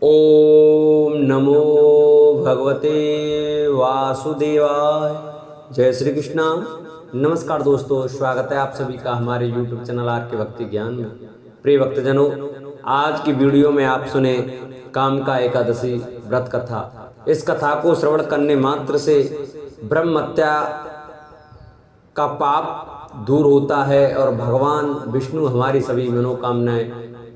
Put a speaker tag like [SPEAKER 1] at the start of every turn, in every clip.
[SPEAKER 1] ओम नमो भगवते वासुदेवाय। जय श्री कृष्णा। नमस्कार दोस्तों, स्वागत है आप सभी का हमारे YouTube चैनल आर के भक्ति ज्ञान में। प्रिय भक्तजनों, आज की वीडियो में आप सुने कामका एकादशी व्रत कथा। इस कथा को श्रवण करने मात्र से ब्रह्म हत्या का पाप दूर होता है और भगवान विष्णु हमारी सभी मनोकामनाएं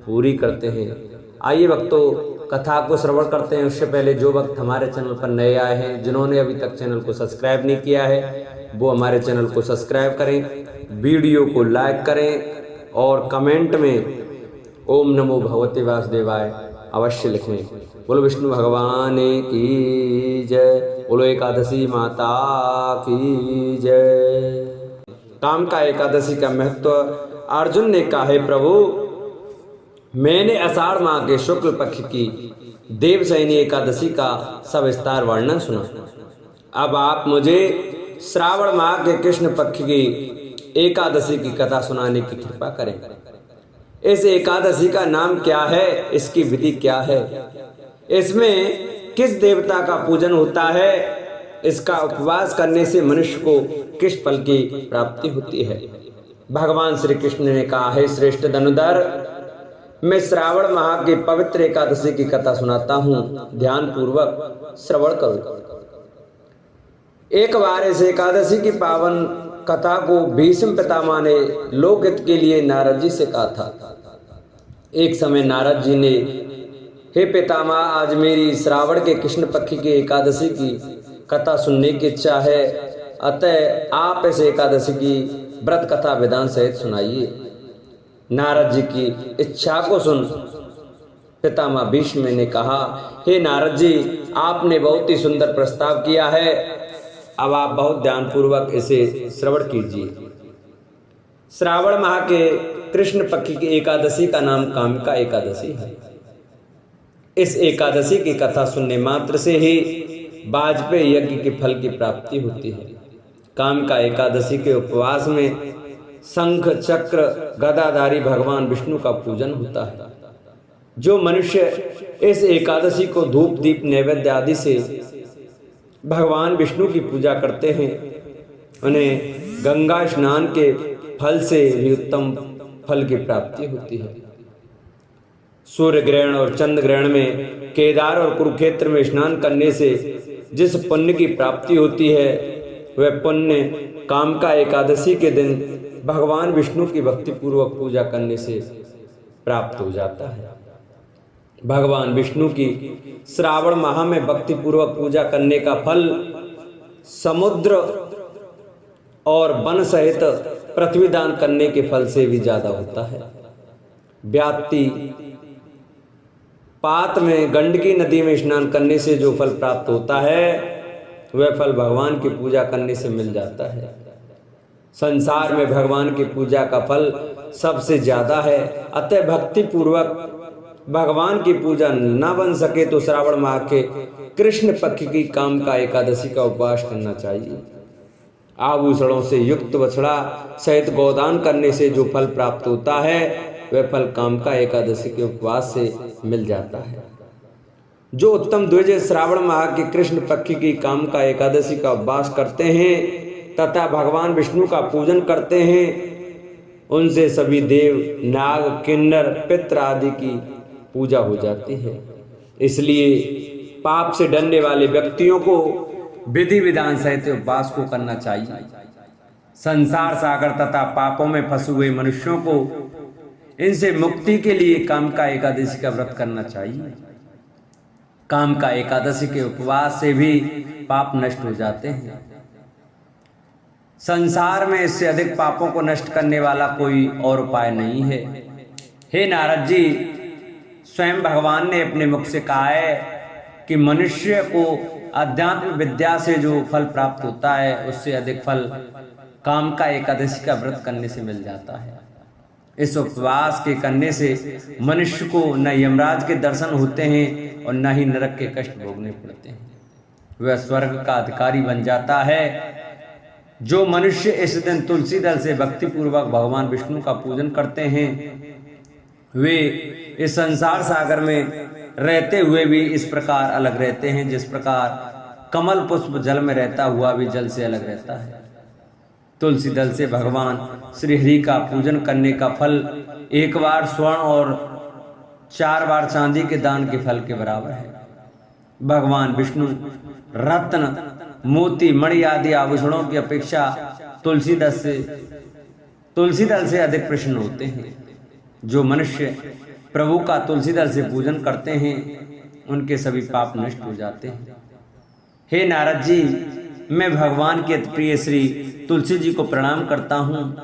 [SPEAKER 1] पूरी करते हैं। आइए भक्तों, कथा को श्रवण करते हैं। उससे पहले जो भक्त हमारे चैनल पर नए आए हैं, जिन्होंने अभी तक चैनल को सब्सक्राइब नहीं किया है, वो हमारे चैनल को सब्सक्राइब करें, वीडियो को लाइक करें और कमेंट में ओम नमो भगवते वासुदेवाय अवश्य लिखें। बोलो विष्णु भगवान की जय, बोलो एकादशी माता की जय। कामका एकादशी का महत्व। अर्जुन ने कहा, है प्रभु, मैंने आषाढ़ माह के शुक्ल पक्ष की देवशयनी एकादशी का सविस्तार वर्णन सुना। अब आप मुझे श्रावण माह के कृष्ण पक्ष की एकादशी की कथा सुनाने की कृपा करें। इस एकादशी का नाम क्या है, इसकी विधि क्या है, इसमें किस देवता का पूजन होता है, इसका उपवास करने से मनुष्य को किस फल की प्राप्ति होती है। भगवान श्री कृष्ण ने कहा, है श्रेष्ठ धनुधर, मैं श्रावण माह की पवित्र एकादशी की कथा सुनाता हूँ, ध्यान पूर्वक श्रवण करो। एक बार इस एकादशी की पावन कथा को भीष्म पितामह ने लोकहित के लिए नारद जी से कहा था। एक समय नारद जी ने, हे पितामह, आज मेरी श्रावण के कृष्ण पक्ष की एकादशी की कथा सुनने की इच्छा है, अतः आप इस एकादशी की व्रत कथा विधान सहित सुनाइए। नारद जी की इच्छा को सुन पितामह भीष्म ने कहा, हे नारद जी, आपने बहुत ही सुंदर प्रस्ताव किया है, अब आप बहुत ध्यानपूर्वक इसे श्रवण कीजिए। श्रावण माह के कृष्ण पक्ष की एकादशी का नाम कामका एकादशी है। इस एकादशी की कथा सुनने मात्र से ही वाजपेयी यज्ञ के फल की प्राप्ति होती है। कामका एकादशी के उपवास में शंख चक्र गदाधारी भगवान विष्णु का पूजन होता है। जो मनुष्य इस एकादशी को धूप दीप नैवेद्य आदि से भगवान विष्णु की पूजा करते हैं, उन्हें गंगा स्नान के फल से भी उत्तम फल की प्राप्ति होती है। सूर्य ग्रहण और चंद्र ग्रहण में केदार और कुरुक्षेत्र में स्नान करने से जिस पुण्य की प्राप्ति होती है, वह पुण्य कामका एकादशी के दिन भगवान विष्णु की भक्ति पूर्वक पूजा करने से प्राप्त हो जाता है। भगवान विष्णु की श्रावण माह में भक्ति पूर्वक पूजा करने का फल समुद्र और वन सहित पृथ्वी दान करने के फल से भी ज्यादा होता है। व्याप्ति पात में गंडकी नदी में स्नान करने से जो फल प्राप्त होता है, वह फल भगवान की पूजा करने से मिल जाता है। संसार में भगवान की पूजा का फल सबसे ज्यादा है, अतः भक्ति पूर्वक भगवान की पूजा न बन सके तो श्रावण माह के कृष्ण पक्ष की कामका एकादशी का उपवास करना चाहिए। आभूषणों से युक्त बछड़ा सहित गोदान करने से जो फल प्राप्त होता है, वह फल कामका एकादशी के उपवास से मिल जाता है। जो उत्तम द्विज श्रावण माह के कृष्ण पक्ष की कामका एकादशी का उपवास करते हैं तथा भगवान विष्णु का पूजन करते हैं, उनसे सभी देव, नाग, किन्नर, पितृ आदि की पूजा हो जाती है। इसलिए पाप से डरने वाले व्यक्तियों को विधि विधान सहित उपवास को करना चाहिए। संसार सागर तथा पापों में फंसे हुए मनुष्यों को इनसे मुक्ति के लिए कामका एकादशी का व्रत करना चाहिए। कामका एकादशी के उपवास से भी पाप नष्ट हो जाते हैं। संसार में इससे अधिक पापों को नष्ट करने वाला कोई और उपाय नहीं है। हे नारद जी, स्वयं भगवान ने अपने मुख से कहा है कि मनुष्य को अध्यात्म विद्या से जो फल प्राप्त होता है, उससे अधिक फल कामका एकादशी का व्रत करने से मिल जाता है। इस उपवास के करने से मनुष्य को न यमराज के दर्शन होते हैं और न ही नरक के कष्ट भोगने पड़ते हैं। वह स्वर्ग का अधिकारी बन जाता है। जो मनुष्य इस दिन तुलसी दल से भक्ति पूर्वक भगवान विष्णु का पूजन करते हैं, वे इस संसार सागर में रहते हुए भी इस प्रकार अलग रहते हैं जिस प्रकार कमल पुष्प जल में रहता हुआ भी जल से अलग रहता है। तुलसी दल से भगवान श्री हरि का पूजन करने का फल 1 बार स्वर्ण और 4 बार चांदी के दान के फल के बराबर है। भगवान विष्णु रत्न मोती मणि आदि आभूषणों की अपेक्षा तुलसी दल से अधिक प्रसन्न होते हैं। जो मनुष्य प्रभु का तुलसी दल से पूजन करते हैं उनके सभी पाप नष्ट हो जाते हैं। हे नारद जी, मैं भगवान के प्रिय श्री तुलसी जी को प्रणाम करता हूँ।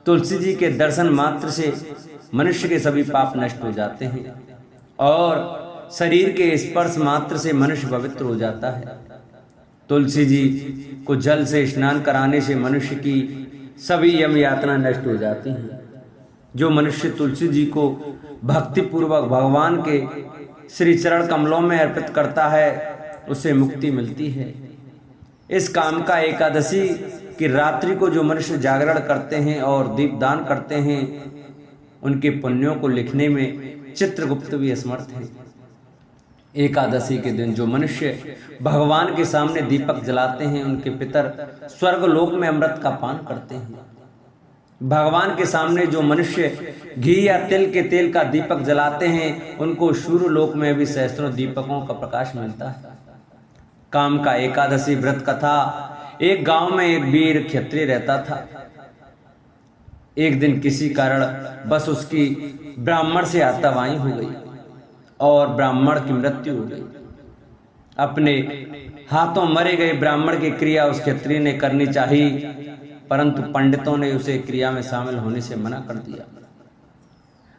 [SPEAKER 1] तुलसी जी के दर्शन मात्र से मनुष्य के सभी पाप नष्ट हो जाते हैं और शरीर के स्पर्श मात्र से मनुष्य पवित्र हो जाता है। तुलसी जी को जल से स्नान कराने से मनुष्य की सभी यम यातना नष्ट हो जाती हैं। जो मनुष्य तुलसी जी को भक्ति पूर्वक भगवान के श्री चरण कमलों में अर्पित करता है उसे मुक्ति मिलती है। इस काम का एकादशी की रात्रि को जो मनुष्य जागरण करते हैं और दीपदान करते हैं उनके पुण्यों को लिखने में चित्रगुप्त भी असमर्थ है। एकादशी के दिन जो मनुष्य भगवान के सामने दीपक जलाते हैं उनके पितर स्वर्ग लोक में अमृत का पान करते हैं। भगवान के सामने जो मनुष्य घी या तिल के तेल का दीपक जलाते हैं उनको सूर्य लोक में भी सहस्त्रों दीपकों का प्रकाश मिलता है। काम का एकादशी व्रत कथा। एक गांव में एक वीर क्षत्रिय रहता था। एक दिन किसी कारण बस उसकी ब्राह्मण से हाथापाई हो गई और ब्राह्मण की मृत्यु हो गई। अपने हाथों मरे गए ब्राह्मण की क्रिया उस क्षत्रिय ने करनी चाहिए, परंतु पंडितों ने उसे क्रिया में शामिल होने से मना कर दिया।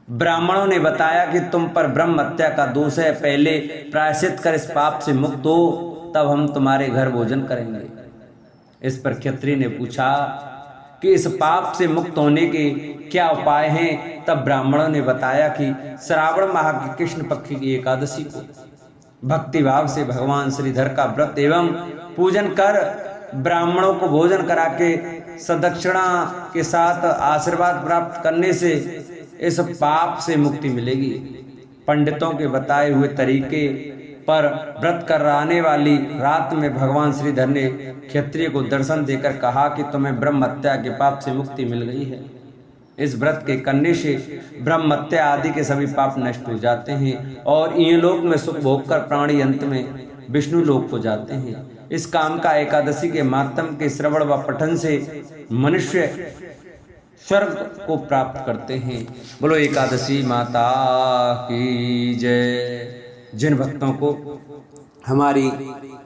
[SPEAKER 1] ब्राह्मणों ने बताया कि तुम पर ब्रह्म हत्या का दोष है, पहले प्रायश्चित कर इस पाप से मुक्त हो, तब हम तुम्हारे घर भोजन करेंगे। इस पर क्षत्रिय ने पूछा कि इस पाप से मुक्त होने के क्या उपाय हैं? तब ब्राह्मणों ने बताया कि श्रावण माह की कृष्ण पक्ष की एकादशी को भक्ति भाव से भगवान श्रीधर का व्रत एवं पूजन कर ब्राह्मणों को भोजन करा के सदक्षिणा के साथ आशीर्वाद प्राप्त करने से इस पाप से मुक्ति मिलेगी। पंडितों के बताए हुए तरीके पर व्रत कराने वाली रात में भगवान श्रीधर ने क्षत्रिय को दर्शन देकर कहा कि तुम्हें ब्रह्म हत्या के पाप से मुक्ति मिल गई है। इस व्रत के करने से ब्रह्म हत्या आदि के सभी पाप नष्ट हो जाते हैं और इहलोक में सुख भोग कर प्राणी अंत में विष्णु लोक को जाते हैं। इस काम का एकादशी के मातम के श्रवण व पठन से मनुष्य स्वर्ग को प्राप्त करते हैं। बोलो एकादशी माता की जय। जिन भक्तों को हमारी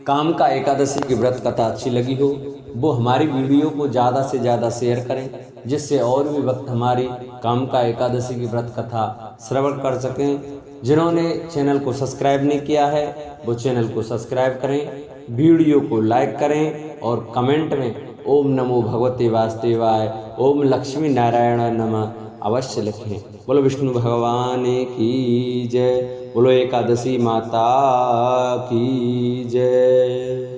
[SPEAKER 1] काम का एकादशी की व्रत कथा अच्छी लगी हो वो हमारी वीडियो को ज़्यादा से ज़्यादा शेयर करें, जिससे और भी भक्त हमारी काम का एकादशी की व्रत कथा श्रवण कर सकें। जिन्होंने चैनल को सब्सक्राइब नहीं किया है वो चैनल को सब्सक्राइब करें, वीडियो को लाइक करें और कमेंट में ओम नमो भगवते वासुदेवाय, ओम लक्ष्मी नारायण नमः अवश्य लिखें। बोलो विष्णु भगवान की जय। बोलो एकादशी माता की जय।